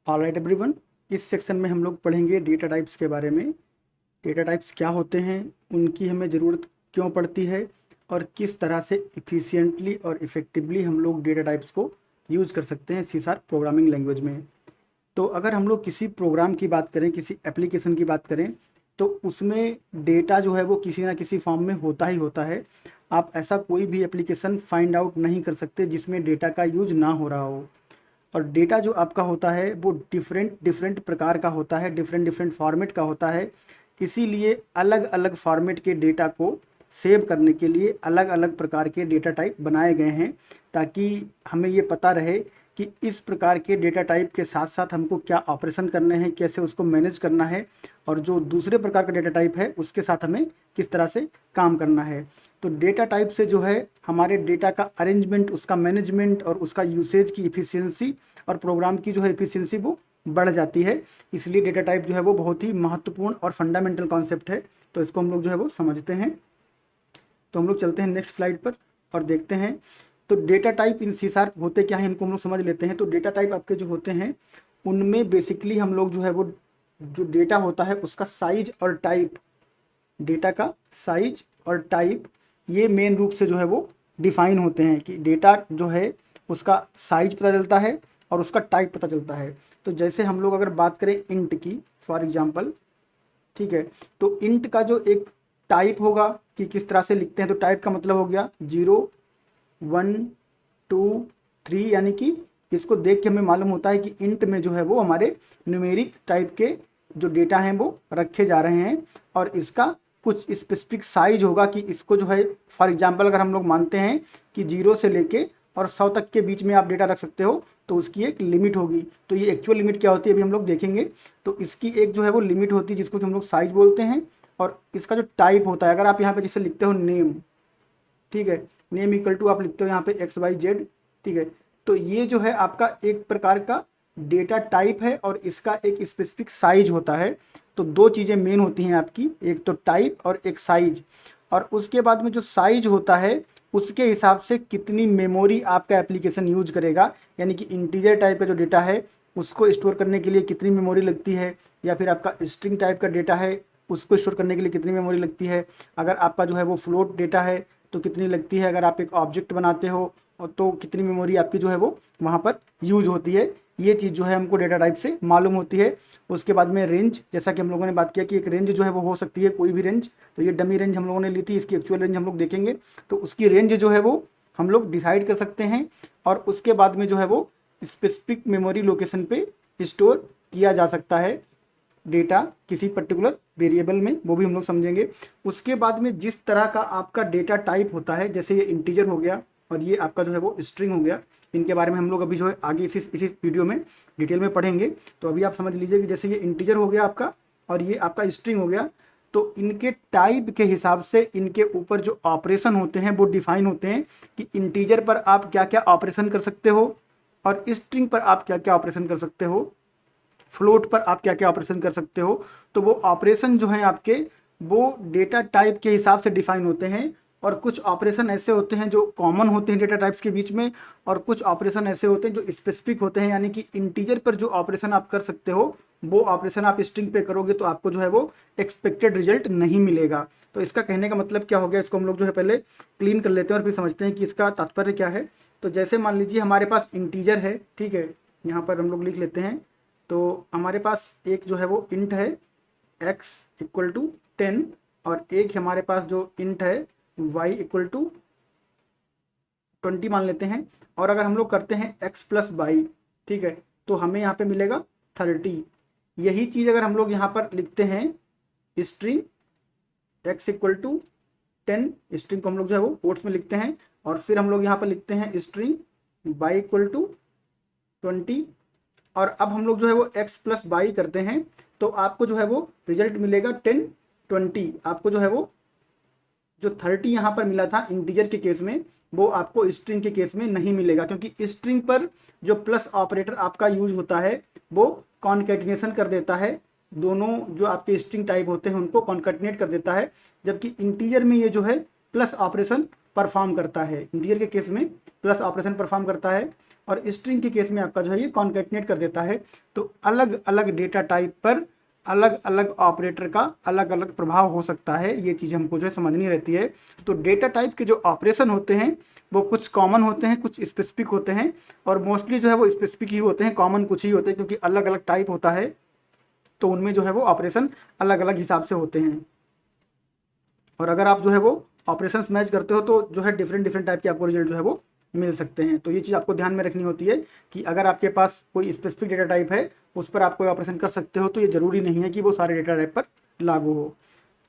Alright everyone, इस section में हम लोग पढ़ेंगे डेटा टाइप्स के बारे में। डेटा टाइप्स क्या होते हैं, उनकी हमें ज़रूरत क्यों पड़ती है और किस तरह से इफ़िशिएंटली और इफ़ेक्टिवली हम लोग डेटा टाइप्स को यूज़ कर सकते हैं सी शार्प प्रोग्रामिंग लैंग्वेज में। तो अगर हम लोग किसी प्रोग्राम की बात करें, किसी एप्लीकेशन की बात करें, तो उसमें डेटा जो है वो किसी ना किसी फॉर्म में होता ही होता है। आप ऐसा कोई भी एप्लीकेशन फाइंड आउट नहीं कर सकते जिसमें डेटा का यूज ना हो रहा हो। और डेटा जो आपका होता है वो डिफरेंट डिफरेंट प्रकार का होता है, डिफरेंट डिफरेंट फॉर्मेट का होता है। इसीलिए अलग अलग फॉर्मेट के डेटा को सेव करने के लिए अलग अलग प्रकार के डेटा टाइप बनाए गए हैं, ताकि हमें ये पता रहे कि इस प्रकार के डेटा टाइप के साथ साथ हमको क्या ऑपरेशन करने हैं, कैसे उसको मैनेज करना है, और जो दूसरे प्रकार का डेटा टाइप है उसके साथ हमें किस तरह से काम करना है। तो डेटा टाइप से जो है हमारे डेटा का अरेंजमेंट, उसका मैनेजमेंट और उसका यूसेज की इफ़िशियंसी और प्रोग्राम की जो है इफ़िशियंसी वो बढ़ जाती है। इसलिए डेटा टाइप जो है वो बहुत ही महत्वपूर्ण और फंडामेंटल कॉन्सेप्ट है। तो इसको हम लोग जो है वो समझते हैं। तो हम लोग चलते हैं नेक्स्ट स्लाइड पर और देखते हैं। तो data type in C sharp होते क्या है, इनको हम लोग समझ लेते हैं। तो डेटा टाइप आपके जो होते हैं उनमें बेसिकली हम लोग जो है वो जो डेटा होता है उसका साइज और टाइप, डेटा का साइज और टाइप, ये मेन रूप से जो है वो डिफाइन होते हैं कि डेटा जो है उसका साइज पता चलता है और उसका टाइप पता चलता है। तो जैसे हम लोग अगर बात करें इंट की फॉर एग्जांपल, ठीक है, तो इंट का जो एक टाइप होगा कि किस तरह से लिखते हैं, तो टाइप का मतलब हो गया 0 1 2 3, यानी कि इसको देख के हमें मालूम होता है कि इंट में जो है वो हमारे न्यूमेरिक टाइप के जो डेटा हैं वो रखे जा रहे हैं, और इसका कुछ स्पेसिफिक साइज होगा कि इसको जो है फॉर एग्जांपल अगर हम लोग मानते हैं कि 0 से लेके और 100 तक के बीच में आप डेटा रख सकते हो, तो उसकी एक लिमिट होगी। तो ये एक्चुअल लिमिट क्या होती है अभी हम लोग देखेंगे। तो इसकी एक जो है वो लिमिट होती है जिसको कि हम लोग साइज बोलते हैं। और इसका जो टाइप होता है, अगर आप यहाँ पे जैसे लिखते हो नेम, ठीक है, नेम इक्वल टू आप लिखते हो यहाँ पे XYZ, ठीक है, तो ये जो है आपका एक प्रकार का डेटा टाइप है और इसका एक स्पेसिफिक साइज होता है। तो दो चीज़ें मेन होती हैं आपकी, एक तो टाइप और एक साइज। और उसके बाद में जो साइज होता है उसके हिसाब से कितनी मेमोरी आपका एप्लीकेशन यूज करेगा, यानी कि इंटीजर टाइप का जो डेटा है उसको स्टोर करने के लिए कितनी मेमोरी लगती है, या फिर आपका स्ट्रिंग टाइप का डेटा है उसको स्टोर करने के लिए कितनी मेमोरी लगती है, अगर आपका जो है वो फ्लोट डेटा है तो कितनी लगती है, अगर आप एक ऑब्जेक्ट बनाते हो और तो कितनी मेमोरी आपकी जो है वो वहाँ पर यूज होती है। ये चीज़ जो है हमको डेटा टाइप से मालूम होती है। उसके बाद में रेंज, जैसा कि हम लोगों ने बात किया कि एक रेंज जो है वो हो सकती है कोई भी रेंज। तो ये डमी रेंज हम लोगों ने ली थी, इसकी एक्चुअल रेंज हम लोग देखेंगे। तो उसकी रेंज जो है वो हम लोग डिसाइड कर सकते हैं, और उसके बाद में जो है वो स्पेसिफिक मेमोरी लोकेशन पे स्टोर किया जा सकता है डेटा किसी पर्टिकुलर वेरिएबल में, वो भी हम लोग समझेंगे। उसके बाद में जिस तरह का आपका डेटा टाइप होता है, जैसे ये इंटीजर हो गया और ये आपका जो है वो स्ट्रिंग हो गया, इनके बारे में हम लोग अभी जो है आगे इसी वीडियो में डिटेल में पढ़ेंगे। तो अभी आप समझ लीजिए कि जैसे ये इंटीजर हो गया आपका और ये आपका स्ट्रिंग हो गया, तो इनके टाइप के हिसाब से इनके ऊपर जो ऑपरेशन होते हैं वो डिफाइन होते हैं कि इंटीजर पर आप क्या क्या ऑपरेशन कर सकते हो और स्ट्रिंग पर आप क्या क्या ऑपरेशन कर सकते हो, फ्लोट पर आप क्या क्या ऑपरेशन कर सकते हो। तो वो ऑपरेशन जो है आपके वो डेटा टाइप के हिसाब से डिफाइन होते हैं, और कुछ ऑपरेशन ऐसे होते हैं जो कॉमन होते हैं डेटा टाइप्स के बीच में, और कुछ ऑपरेशन ऐसे होते हैं जो स्पेसिफिक होते हैं, यानी कि इंटीजर पर जो ऑपरेशन आप कर सकते हो वो ऑपरेशन आप स्ट्रिंग पे करोगे तो आपको जो है वो एक्सपेक्टेड रिजल्ट नहीं मिलेगा। तो इसका कहने का मतलब क्या हो गया, इसको हम लोग जो है पहले क्लीन कर लेते हैं और फिर समझते हैं कि इसका तात्पर्य क्या है। तो जैसे मान लीजिए हमारे पास इंटीजर है, ठीक है, यहाँ पर हम लोग लिख लेते हैं। तो हमारे पास एक जो है वो इंट है x इक्वल टू 10, और एक हमारे पास जो इंट है y इक्वल टू 20 मान लेते हैं। और अगर हम लोग करते हैं x प्लस वाई, ठीक है, तो हमें यहाँ पे मिलेगा 30। यही चीज़ अगर हम लोग यहाँ पर लिखते हैं string x equal to 10, string को हम लोग जो है वो कोट्स में लिखते हैं, और फिर हम लोग यहाँ पर लिखते हैं स्ट्रिंग y इक्वल टू 20, और अब हम लोग जो है वो x प्लस वाई करते हैं, तो आपको जो है वो रिजल्ट मिलेगा 10 20। आपको जो है वो जो 30 यहाँ पर मिला था इंटीजर के केस में वो आपको स्ट्रिंग के केस में नहीं मिलेगा, क्योंकि स्ट्रिंग पर जो प्लस ऑपरेटर आपका यूज होता है वो कॉन्केटिनेशन कर देता है, दोनों जो आपके स्ट्रिंग टाइप होते हैं उनको कॉन्केटिनेट कर देता है, जबकि इंटीजर में ये जो है प्लस ऑपरेशन परफॉर्म करता है। इंटीजर के केस में प्लस ऑपरेशन परफॉर्म करता है और स्ट्रिंग के केस में आपका जो है ये कॉन्केटनेट कर देता है। तो अलग अलग डेटा टाइप पर अलग अलग ऑपरेटर का अलग अलग प्रभाव हो सकता है, ये चीज़ हमको जो है समझनी रहती है। तो डेटा टाइप के जो ऑपरेशन होते हैं वो कुछ कॉमन होते हैं, कुछ स्पेसिफिक होते हैं, और मोस्टली जो है वो स्पेसिफिक ही होते हैं, कॉमन कुछ ही होते हैं, क्योंकि अलग अलग टाइप होता है तो उनमें जो है वो ऑपरेशन अलग अलग हिसाब से होते हैं। और अगर आप जो है वो ऑपरेशंस मैच करते हो तो जो है डिफरेंट डिफरेंट टाइप के आपको रिजल्ट जो है वो मिल सकते हैं। तो ये चीज़ आपको ध्यान में रखनी होती है कि अगर आपके पास कोई स्पेसिफिक डेटा टाइप है उस पर आप कोई ऑपरेशन कर सकते हो, तो ये ज़रूरी नहीं है कि वो सारे डेटा टाइप पर लागू हो।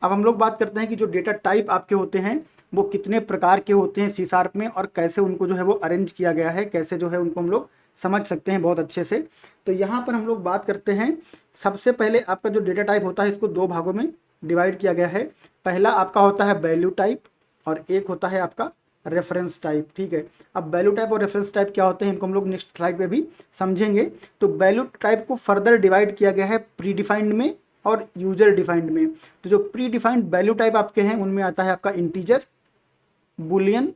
अब हम लोग बात करते हैं कि जो डेटा टाइप आपके होते हैं वो कितने प्रकार के होते हैं C# में, और कैसे उनको जो है वो अरेंज किया गया है, कैसे जो है उनको हम लोग समझ सकते हैं बहुत अच्छे से। तो यहाँ पर हम लोग बात करते हैं, सबसे पहले आपका जो डेटा टाइप होता है इसको दो भागों में डिवाइड किया गया है। पहला आपका होता है वैल्यू टाइप और एक होता है आपका रेफरेंस टाइप। ठीक है, अब वैल्यू टाइप और रेफरेंस टाइप क्या होते हैं इनको हम लोग नेक्स्ट स्लाइड पे भी समझेंगे। तो वैल्यू टाइप को फर्दर डिवाइड किया गया है प्री डिफाइंड में और यूजर डिफाइंड में। तो जो प्री डिफाइंड वैल्यू टाइप आपके हैं उनमें आता है आपका इंटीजर, बुलियन,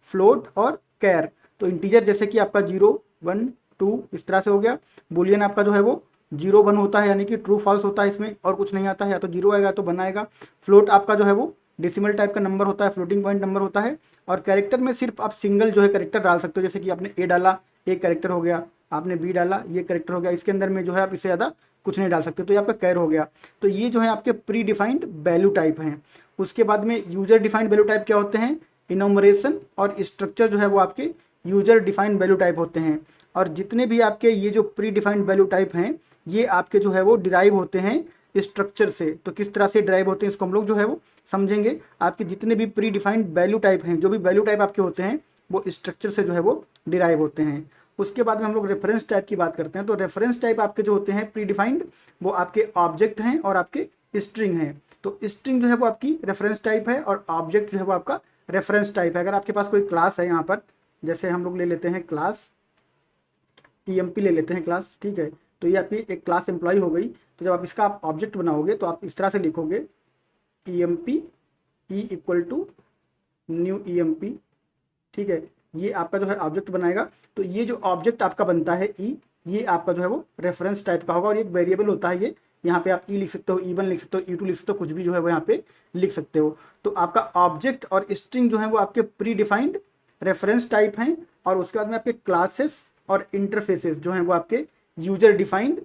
फ्लोट और कैर। तो इंटीजर जैसे कि आपका 0, 1, 2 इस तरह से हो गया। बुलियन आपका जो है वो 0, 1 होता है, यानी कि ट्रू फॉल्स होता है, इसमें और कुछ नहीं आता है, या तो 0 आएगा तो 1 आएगा। फ्लोट आपका जो है वो डेसिमल टाइप का नंबर होता है, फ्लोटिंग पॉइंट नंबर होता है। और कैरेक्टर में सिर्फ आप सिंगल जो है कैरेक्टर डाल सकते हो, जैसे कि आपने ए डाला एक कैरेक्टर हो गया, आपने बी डाला ये कैरेक्टर हो गया, इसके अंदर में जो है आप इससे ज़्यादा कुछ नहीं डाल सकते, तो ये आपका कैर हो गया। तो ये जो है आपके प्री डिफाइंड वैल्यू टाइप हैं। उसके बाद में यूजर डिफाइंड वैल्यू टाइप क्या होते हैं, इनोमरेशन और स्ट्रक्चर जो है वो आपके यूजर डिफाइंड वैल्यू टाइप होते हैं। और जितने भी आपके ये जो प्री डिफाइंड वैल्यू टाइप हैं ये आपके जो है वो डिराइव होते हैं स्ट्रक्चर से। तो किस तरह से ड्राइव होते हैं इसको हम लोग जो है वो समझेंगे। आपके जितने भी प्री डिफाइंड वैल्यू टाइप हैं, जो भी वैल्यू टाइप आपके होते हैं वो स्ट्रक्चर से जो है वो डिराइव होते हैं। उसके बाद में हम लोग रेफरेंस टाइप की बात करते हैं। तो रेफरेंस टाइप आपके जो होते हैं प्री डिफाइंड वो आपके ऑब्जेक्ट हैं और आपके स्ट्रिंग हैं। तो स्ट्रिंग जो है वो आपकी रेफरेंस टाइप है और ऑब्जेक्ट जो है वो आपका रेफरेंस टाइप है। अगर आपके पास कोई क्लास है, यहाँ पर जैसे हम लोग ले लेते हैं क्लास EMP ले लेते हैं क्लास, ठीक है। तो ये आपकी एक क्लास एम्प्लॉय हो गई। तो जब आप इसका आप ऑब्जेक्ट बनाओगे तो आप इस तरह से लिखोगे EMP E = न्यू EMP, ठीक है। ये आपका जो है ऑब्जेक्ट बनाएगा। तो ये जो ऑब्जेक्ट आपका बनता है E, ये आपका जो है वो रेफरेंस टाइप का होगा और एक वेरिएबल होता है ये। यहाँ पे आप E लिख सकते हो, E1 लिख सकते हो, E2 लिख सकते हो, कुछ भी जो है वो यहाँ पे लिख सकते हो। तो आपका ऑब्जेक्ट और स्ट्रिंग जो है वो आपके प्री डिफाइंड रेफरेंस टाइप हैं। और उसके बाद में आपके क्लासेस और इंटरफेसेस जो हैं वो आपके यूजर डिफाइंड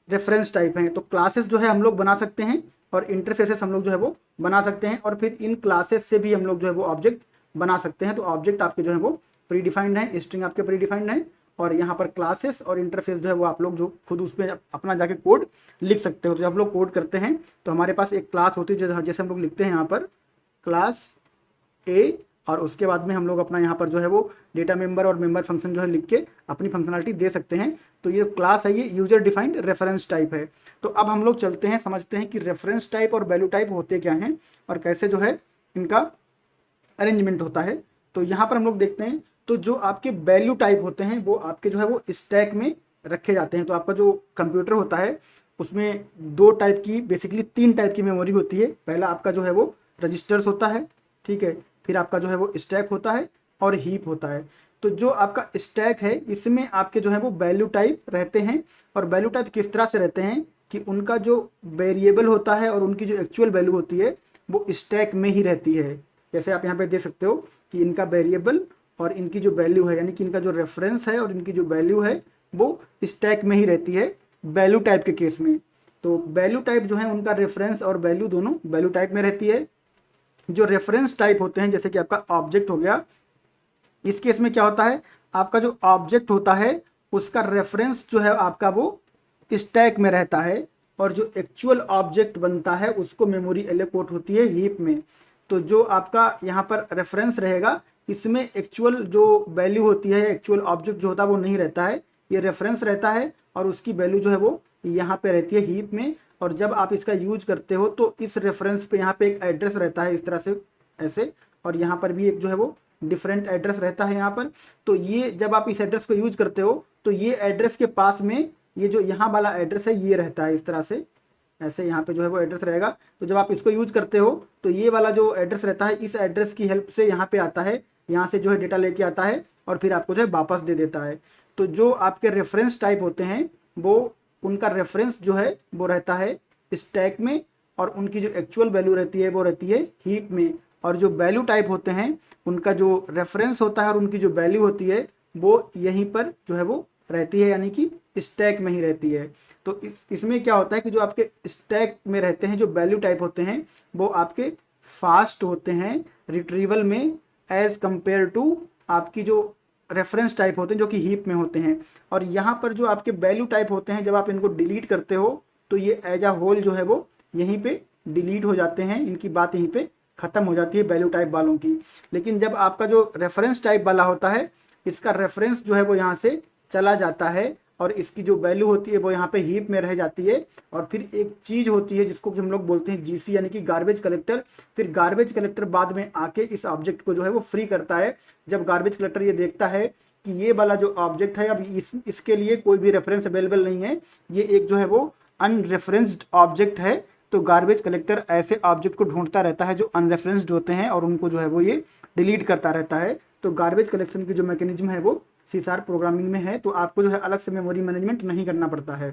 रेफरेंस टाइप हैं। तो क्लासेस जो है हम लोग बना सकते हैं और इंटरफेसेस हम लोग जो है वो बना सकते हैं, और फिर इन क्लासेस से भी हम लोग जो है वो ऑब्जेक्ट बना सकते हैं। तो ऑब्जेक्ट आपके जो है वो प्री डिफाइंड है, स्ट्रिंग आपके प्री डिफाइंड है, और यहाँ पर क्लासेस और इंटरफेस जो है वो आप लोग जो खुद उस पर अपना जाके कोड लिख सकते हो। तो जब हम लोग कोड करते हैं तो हमारे पास एक क्लास होती है, जैसे हम लोग लिखते हैं यहाँ पर क्लास A, और उसके बाद में हम लोग अपना यहाँ पर जो है वो डेटा मेंबर और मेंबर फंक्शन जो है लिख के अपनी फंक्शनलिटी दे सकते हैं। तो ये क्लास है, ये यूजर डिफाइंड रेफरेंस टाइप है। तो अब हम लोग चलते हैं, समझते हैं कि रेफरेंस टाइप और वैल्यू टाइप होते क्या हैं और कैसे जो है इनका अरेंजमेंट होता है। तो यहाँ पर हम लोग देखते हैं, तो जो आपके वैल्यू टाइप होते हैं वो आपके जो है वो स्टैक में रखे जाते हैं। तो आपका जो कंप्यूटर होता है उसमें दो टाइप की, बेसिकली 3 टाइप की मेमोरी होती है। पहला आपका जो है वो रजिस्टर्स होता है, ठीक है, फिर आपका जो है वो स्टैक होता है और हीप होता है। तो जो आपका स्टैक है इसमें आपके जो है वो वैल्यू टाइप रहते हैं। और वैल्यू टाइप किस तरह से रहते हैं कि उनका जो वेरिएबल होता है और उनकी जो एक्चुअल वैल्यू होती है वो स्टैक में ही रहती है। जैसे आप यहाँ पे देख सकते हो कि इनका वेरिएबल और इनकी जो वैल्यू है, यानी कि इनका जो रेफरेंस है और इनकी जो वैल्यू है वो स्टैक में ही रहती है वैल्यू टाइप के केस में। तो वैल्यू टाइप जो है उनका रेफरेंस और वैल्यू दोनों वैल्यू टाइप में रहती है। जो रेफरेंस टाइप होते हैं, जैसे कि आपका ऑब्जेक्ट हो गया, इस केस में क्या होता है, आपका जो ऑब्जेक्ट होता है उसका रेफरेंस जो है आपका वो स्टैक में रहता है, और जो एक्चुअल ऑब्जेक्ट बनता है उसको मेमोरी एलोकेट होती है हीप में। तो जो आपका यहाँ पर रेफरेंस रहेगा इसमें एक्चुअल जो वैल्यू होती है, एक्चुअल ऑब्जेक्ट जो होता है वो नहीं रहता है, ये रेफरेंस रहता है और उसकी वैल्यू जो है वो यहाँ पे रहती है हीप में। और जब आप इसका यूज करते हो तो इस रेफरेंस पे यहाँ पे एक एड्रेस रहता है इस तरह से ऐसे, और यहाँ पर भी एक जो है वो डिफरेंट एड्रेस रहता है यहाँ पर। तो ये जब आप इस एड्रेस को यूज करते हो तो ये एड्रेस के पास में ये जो यहाँ वाला एड्रेस है ये रहता है इस तरह से, ऐसे यहाँ पे जो है वो एड्रेस रहेगा। तो जब आप इसको यूज करते हो तो ये वाला जो एड्रेस रहता है इस एड्रेस की हेल्प से यहाँ पे आता है, यहाँ से जो है डेटा लेके आता है और फिर आपको जो है वापस दे देता है। तो जो आपके रेफरेंस टाइप होते हैं वो उनका रेफरेंस जो है वो रहता है स्टैक में, और उनकी जो एक्चुअल वैल्यू रहती है वो रहती है हीप में। और जो वैल्यू टाइप होते हैं उनका जो रेफरेंस होता है और उनकी जो वैल्यू होती है वो यहीं पर जो है वो रहती है, यानी कि स्टैक में ही रहती है। तो इसमें क्या होता है कि जो आपके स्टैक में रहते हैं जो वैल्यू टाइप होते हैं वो आपके फास्ट होते हैं रिट्रीवल में एज कंपेयर टू आपकी जो रेफरेंस टाइप होते हैं जो कि हीप में होते हैं। और यहाँ पर जो आपके वैल्यू टाइप होते हैं जब आप इनको डिलीट करते हो तो ये एज अ होल जो है वो यहीं पे डिलीट हो जाते हैं, इनकी बात यहीं पे खत्म हो जाती है वैल्यू टाइप वालों की। लेकिन जब आपका जो रेफरेंस टाइप वाला होता है इसका रेफरेंस जो है वो यहाँ से चला जाता है और इसकी जो वैल्यू होती है वो यहाँ पे हीप में रह जाती है। और फिर एक चीज़ होती है जिसको हम लोग बोलते हैं जीसी यानी कि गार्बेज कलेक्टर। फिर गार्बेज कलेक्टर बाद में आके इस ऑब्जेक्ट को जो है वो फ्री करता है। जब गार्बेज कलेक्टर ये देखता है कि ये वाला जो ऑब्जेक्ट है अब इसके लिए कोई भी रेफरेंस अवेलेबल नहीं है, ये एक जो है वो अनरेफरेंस्ड ऑब्जेक्ट है, तो गार्बेज कलेक्टर ऐसे ऑब्जेक्ट को ढूंढता रहता है जो अनरेफरेंस्ड होते हैं और उनको जो है वो ये डिलीट करता रहता है। तो गार्बेज कलेक्शन की जो मैकेनिज्म है वो C# प्रोग्रामिंग में है, तो आपको जो है अलग से मेमोरी मैनेजमेंट नहीं करना पड़ता है।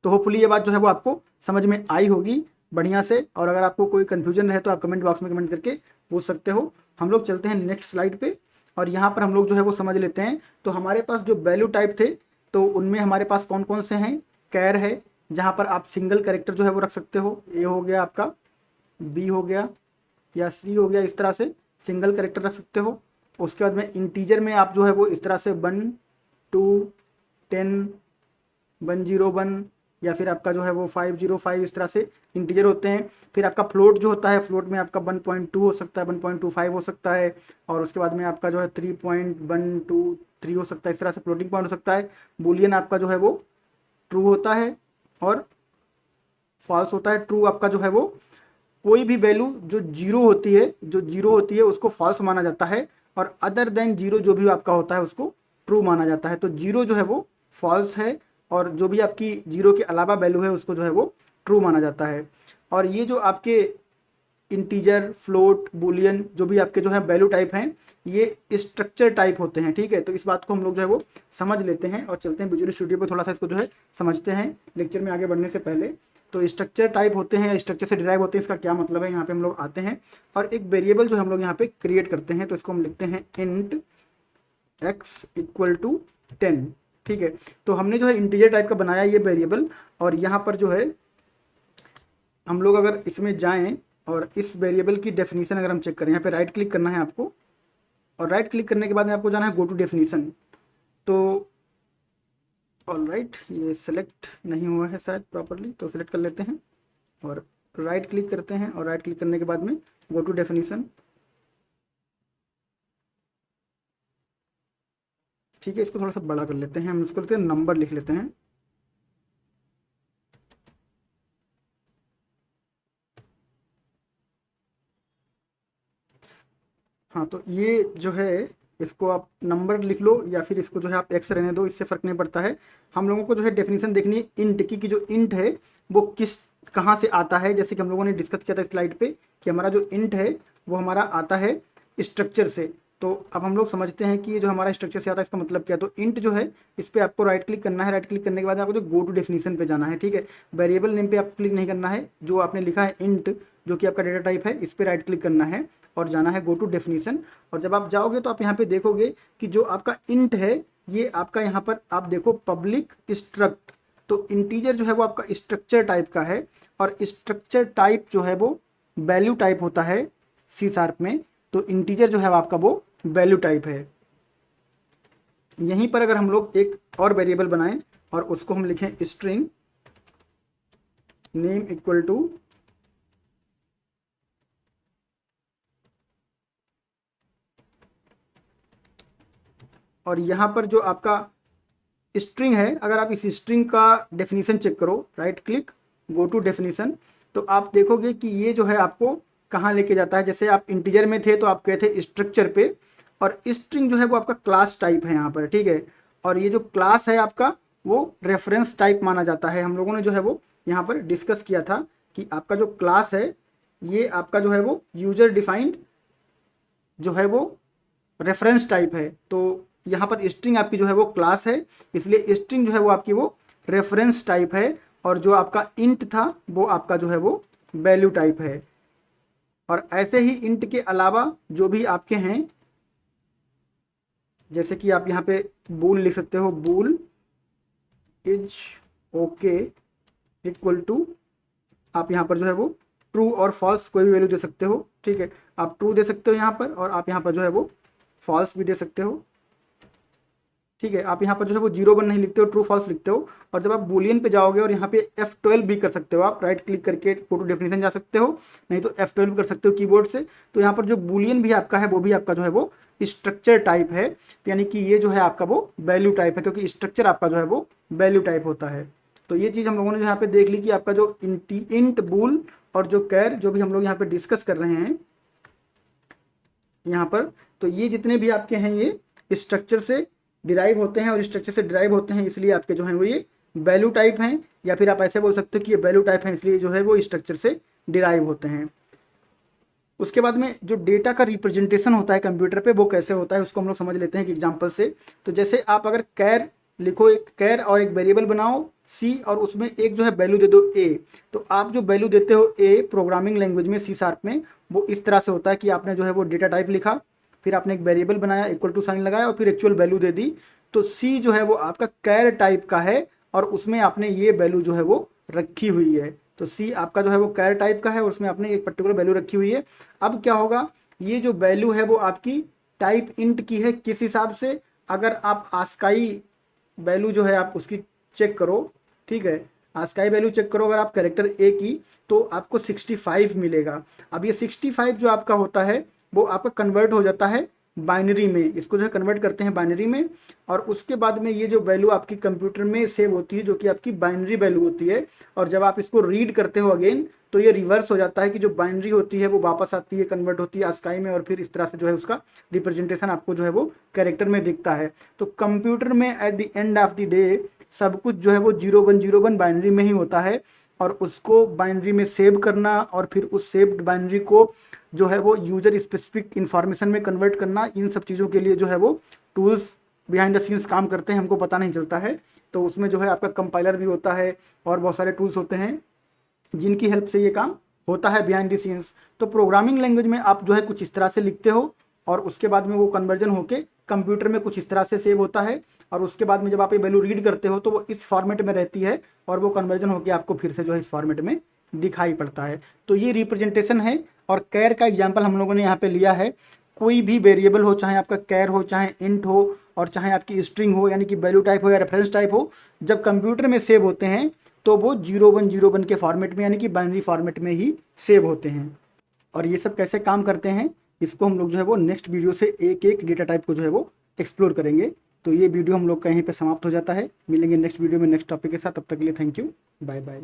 तो होपफुली ये बात जो है वो आपको समझ में आई होगी बढ़िया से। और अगर आपको कोई कन्फ्यूजन रहे तो आप कमेंट बॉक्स में कमेंट करके पूछ सकते हो। हम लोग चलते हैं नेक्स्ट स्लाइड पे और यहाँ पर हम लोग जो है वो समझ लेते हैं। तो हमारे पास जो वैल्यू टाइप थे तो उनमें हमारे पास कौन कौन से हैं। कैर है जहाँ पर आप सिंगल कैरेक्टर जो है वो रख सकते हो, ए हो गया आपका, बी हो गया या सी हो गया, इस तरह से सिंगल कैरेक्टर रख सकते हो। उसके बाद में इंटीजर में आप जो है वो इस तरह से 1 2 10 101 या फिर आपका जो है वो 505 इस तरह से इंटीजर होते हैं। फिर आपका फ्लोट जो होता है, फ्लोट में आपका 1.2 हो सकता है, 1.25 हो सकता है, और उसके बाद में आपका जो है 3.123 हो सकता है, इस तरह से फ्लोटिंग पॉइंट हो सकता है। बुलियन आपका जो है वो ट्रू होता है और फॉल्स होता है। ट्रू आपका जो है वो कोई भी वैल्यू जो जीरो होती है उसको फॉल्स माना जाता है, और अदर देन जीरो जो भी आपका होता है उसको ट्रू माना जाता है। तो जीरो जो है वो फॉल्स है और जो भी आपकी जीरो के अलावा वैल्यू है उसको जो है वो ट्रू माना जाता है। और ये जो आपके इंटीजर, फ्लोट, बुलियन जो भी आपके जो है वैल्यू टाइप हैं ये स्ट्रक्चर टाइप होते हैं, ठीक है। तो इस बात को हम लोग जो है वो समझ लेते हैं और चलते हैं विजुअल स्टूडियो पे थोड़ा सा इसको जो है समझते हैं लेक्चर में आगे बढ़ने से पहले। तो स्ट्रक्चर टाइप होते हैं या स्ट्रक्चर से डिराइव होते हैं, इसका क्या मतलब है यहाँ पे हम लोग आते हैं और एक वेरिएबल जो हम लोग यहाँ पे क्रिएट करते हैं। तो इसको हम लिखते हैं इंट x = 10, ठीक है। तो हमने जो है इंटीजर टाइप का बनाया ये वेरिएबल, और यहाँ पर जो है हम लोग अगर इसमें जाएं और इस वेरिएबल की डेफिनेशन अगर हम चेक करें, यहाँ पे राइट क्लिक करना है आपको, और राइट क्लिक करने के बाद में आपको जाना है गो टू डेफिनेशन। तो ऑलराइट, ये सेलेक्ट नहीं हुआ है शायद प्रॉपरली, तो सेलेक्ट कर लेते हैं और राइट क्लिक करते हैं, और राइट क्लिक करने के बाद में गो टू डेफिनेशन, ठीक है। इसको थोड़ा सा बड़ा कर लेते हैं, हम इसको लेते हैं नंबर लिख लेते हैं। हाँ, तो ये जो है इसको आप नंबर लिख लो या फिर इसको जो है आप एक्स रहने दो, इससे फ़र्क नहीं पड़ता है। हम लोगों को जो है डेफिनेशन देखनी है इंट की, कि जो इंट है वो किस कहाँ से आता है। जैसे कि हम लोगों ने डिस्कस किया था स्लाइड पे कि हमारा जो इंट है वो हमारा आता है स्ट्रक्चर से। तो अब हम लोग समझते हैं कि ये जो हमारा स्ट्रक्चर से आता है इसका मतलब क्या है। तो इंट जो है इस पर आपको राइट क्लिक करना है, राइट क्लिक करने के बाद आपको जो गो टू डेफिनेशन पे जाना है, ठीक है। वेरिएबल नेम पे आपको क्लिक नहीं करना है, जो आपने लिखा है इंट जो कि आपका डेटा टाइप है इस पर राइट क्लिक करना है और जाना है गो टू डेफिनेशन। और जब आप जाओगे तो आप यहाँ पे देखोगे कि जो आपका इंट है ये आपका यहाँ पर आप देखो पब्लिक स्ट्रक्ट। तो इंटीजर जो है वो आपका स्ट्रक्चर टाइप का है, और स्ट्रक्चर टाइप जो है वो वैल्यू टाइप होता है C# में। तो इंटीजर जो है आपका वो वैल्यू टाइप है। यहीं पर अगर हम लोग एक और वेरिएबल बनाएं और उसको हम लिखें स्ट्रिंग नेम = और यहाँ पर जो आपका स्ट्रिंग है, अगर आप इस स्ट्रिंग का डेफिनेशन चेक करो, right click go to definition, तो आप देखोगे कि ये जो है आपको कहाँ लेके जाता है। जैसे आप इंटीजर में थे तो आप गए थे स्ट्रक्चर पे, और स्ट्रिंग जो है वो आपका क्लास टाइप है यहाँ पर, ठीक है। और ये जो क्लास है आपका वो रेफरेंस टाइप माना जाता है। हम लोगों ने जो है वो यहाँ पर डिस्कस किया था कि आपका जो क्लास है ये आपका जो है वो यूजर डिफाइंड जो है वो रेफरेंस टाइप है। तो यहाँ पर स्ट्रिंग आपकी जो है वो क्लास है, इसलिए स्ट्रिंग जो है वो आपकी वो रेफरेंस टाइप है, और जो आपका इंट था वो आपका जो है वो वैल्यू टाइप है। और ऐसे ही इंट के अलावा जो भी आपके हैं, जैसे कि आप यहाँ पे बूल लिख सकते हो, बूल इज ओके इक्वल टू, आप यहाँ पर जो है वो ट्रू और फॉल्स कोई भी वैल्यू दे सकते हो। ठीक है, आप ट्रू दे सकते हो यहाँ पर, और आप यहाँ पर जो है वो फॉल्स भी दे सकते हो। ठीक है, आप यहाँ पर जो है वो 0 1 नहीं लिखते हो, ट्रू फॉल्स लिखते हो। और जब आप बूलियन पे जाओगे और यहाँ पे F12 भी कर सकते हो, आप राइट क्लिक करके फोटो डेफिनेशन जा सकते हो, नहीं तो F12 भी कर सकते हो कीबोर्ड से। तो यहाँ पर जो बूलियन भी आपका है वो भी आपका जो है वो स्ट्रक्चर टाइप है, यानी कि ये जो है आपका वो वैल्यू टाइप है, क्योंकि स्ट्रक्चर आपका जो है वो वैल्यू टाइप होता है। तो ये चीज़ हम लोगों ने यहाँ पे देख ली कि आपका जो इंट बूल और जो कैर जो भी हम लोग यहाँ पे डिस्कस कर रहे हैं यहाँ पर, तो ये जितने भी आपके हैं ये स्ट्रक्चर से डिराइव होते हैं, और स्ट्रक्चर से डिराइव होते हैं, इसलिए आपके जो हैं वो ये वैल्यू टाइप हैं, या फिर आप ऐसे बोल सकते हो कि ये वैल्यू टाइप हैं इसलिए जो है वो स्ट्रक्चर से डिराइव होते हैं। उसके बाद में जो डेटा का रिप्रेजेंटेशन होता है कंप्यूटर पे वो कैसे होता है उसको हम लोग समझ लेते हैं एक एग्जांपल से। तो जैसे आप अगर कैर लिखो, एक कैर और एक वेरिएबल बनाओ सी, और उसमें एक जो है वैल्यू दे दो ए, तो आप जो वैल्यू देते हो ए प्रोग्रामिंग लैंग्वेज में C# में, वो इस तरह से होता है कि आपने जो है वो डेटा टाइप लिखा, फिर आपने एक वेरिएबल बनाया, इक्वल टू साइन लगाया, और फिर एक्चुअल वैल्यू दे दी। तो सी जो है वो आपका कैर टाइप का है, और उसमें आपने ये वैल्यू जो है वो रखी हुई है। तो सी आपका जो है वो कैर टाइप का है, और उसमें आपने एक पर्टिकुलर वैल्यू रखी हुई है। अब क्या होगा, ये जो वैल्यू है वो आपकी टाइप इंट की है, किस हिसाब से, अगर आप आस्काई वैल्यू जो है आप उसकी चेक करो, ठीक है, आस्काई वैल्यू चेक करो अगर आप कैरेक्टर ए की, तो आपको 65 मिलेगा। अब ये 65 जो आपका होता है वो आपका कन्वर्ट हो जाता है बाइनरी में, इसको जो है कन्वर्ट करते हैं बाइनरी में, और उसके बाद में ये जो वैल्यू आपकी कंप्यूटर में सेव होती है जो कि आपकी बाइनरी वैल्यू होती है, और जब आप इसको रीड करते हो अगेन तो ये रिवर्स हो जाता है कि जो बाइनरी होती है वो वापस आती है, कन्वर्ट होती है आस्काई में, और फिर इस तरह से जो है उसका रिप्रेजेंटेशन आपको जो है वो कैरेक्टर में दिखता है। तो कंप्यूटर में at the end of the day सब कुछ जो है वो 0101 बाइनरी में ही होता है, और उसको बाइनरी में सेव करना और फिर उस सेव्ड बाइनरी को जो है वो यूजर स्पेसिफिक इंफॉर्मेशन में कन्वर्ट करना, इन सब चीज़ों के लिए जो है वो टूल्स बिहाइंड द सीन्स काम करते हैं, हमको पता नहीं चलता है। तो उसमें जो है आपका कंपाइलर भी होता है और बहुत सारे टूल्स होते हैं जिनकी हेल्प से ये काम होता है बिहाइंड द सीन्स। तो प्रोग्रामिंग लैंग्वेज में आप जो है कुछ इस तरह से लिखते हो, और उसके बाद में वो कन्वर्जन होके कंप्यूटर में कुछ इस तरह से सेव होता है, और उसके बाद में जब आप ये वैल्यू रीड करते हो तो वो इस फॉर्मेट में रहती है, और वो कन्वर्जन होके आपको फिर से जो है इस फॉर्मेट में दिखाई पड़ता है। तो ये रिप्रेजेंटेशन है। और कैर का एग्जाम्पल हम लोगों ने यहाँ पे लिया है, कोई भी वेरिएबल हो, चाहे आपका कैर हो, चाहे इंट हो, और चाहे आपकी स्ट्रिंग हो, यानी कि वैल्यू टाइप हो या रेफरेंस टाइप हो, जब कंप्यूटर में सेव होते हैं तो वो 0101 के फॉर्मेट में, यानी कि बाइनरी फॉर्मेट में ही सेव होते हैं। और ये सब कैसे काम करते हैं इसको हम लोग जो है वो नेक्स्ट वीडियो से एक एक डेटा टाइप को जो है वो एक्सप्लोर करेंगे। तो ये वीडियो हम लोग का यहीं पे समाप्त हो जाता है। मिलेंगे नेक्स्ट वीडियो में नेक्स्ट टॉपिक के साथ, तब तक के लिए थैंक यू, बाय बाय।